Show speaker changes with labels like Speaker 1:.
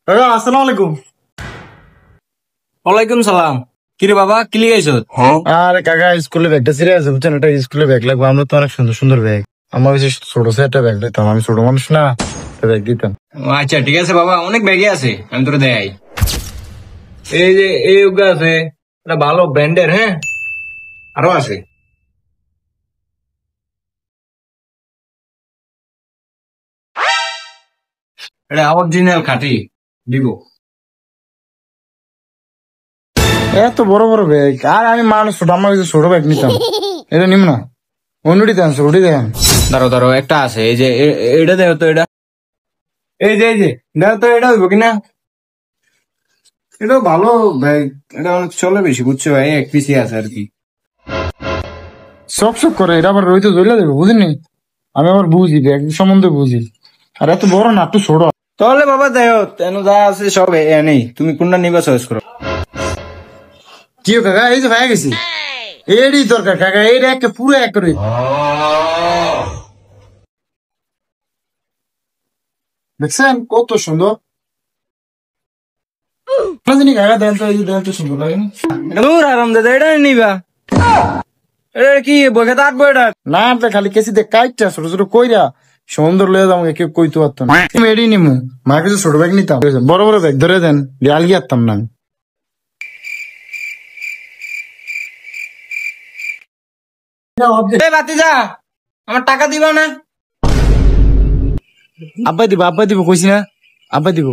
Speaker 1: কাকা আসসালামু আলাইকুম।
Speaker 2: ওয়ালাইকুম সালাম। কিরে বাবা কি লিগাইছ?
Speaker 1: আরে কাকা স্কুলে ব্যাগটা ছিঁড়ে আছে বুঝছেন, একটা স্কুলে ব্যাগ লাগবে। আমরা তো অনেক সুন্দর সুন্দর ব্যাগ, আমার কাছে ছোট সে একটা ব্যাগ দিতাম, আমি ছোট মানুষ না, একটা ব্যাগ দিতাম।
Speaker 2: আচ্ছা ঠিক আছে বাবা, অনেক ব্যাগে আছে, আমি তোরে দেখাই। এই যে এই উগা আছে, এটা ভালো ব্র্যান্ডের। হ্যাঁ, আরো আছে। এটা অরিজিনাল খাঁটি দিব।
Speaker 1: এত বড় বড় ব্যাগ, আর আমি মানুষ ছোট, আমার কাছে ছোট ব্যাগ নিতাম, এটা নিম না। অন্যটি দেন, ছোটটি দেন।
Speaker 2: ধরো ধরো একটা আছে, এই যে এটা দেখো তো, এটা এই যে দেখো তো, এটা হইব কিনা? এটাও ভালো ব্যাগ, এটা অনেক চলে বেশি, বুঝছো ভাই, এক পিসি আছে আর কি।
Speaker 1: সব সব করে এটা আবার রইতে ধরে দেবে, বুঝিনি? আমি আবার বুঝি ব্যাগ সম্বন্ধে বুঝি, আর এত বড় না, একটু ছোট।
Speaker 2: তাহলে বাবা দেখো, তেন যা আছে সব নেই, তুমি কোনটা নিবা চয়েস করো।
Speaker 1: কি কাকা, এই যে ভাই গেছি, এরই দরকার কাকা, এইটা একটা পুরো এক করে দেখছেন কত সুন্দর। জানি কাকা দেন তো, এই যে দেন তো সুন্দর লাগে না?
Speaker 2: দূর আরাম দাদা, এটা নিবা? এটা কি বকে তাঁতবো এটা?
Speaker 1: না আপনি খালি কেসিতে কাইটটা ছোট ছোট কইরা সুন্দর লয়ে যাবো, কেউ কইতে পারতাম না। আমি এডি নিমু, মার কাছে ছোট ব্যাগ নিতাম, বড় বড় ব্যাগ ধরে দেন, আলগি আরতাম না।
Speaker 2: এই বাতিজা, আমার টাকা দিবা না?
Speaker 1: আব্বাই দিব কইছি না, আব্বাই দিব।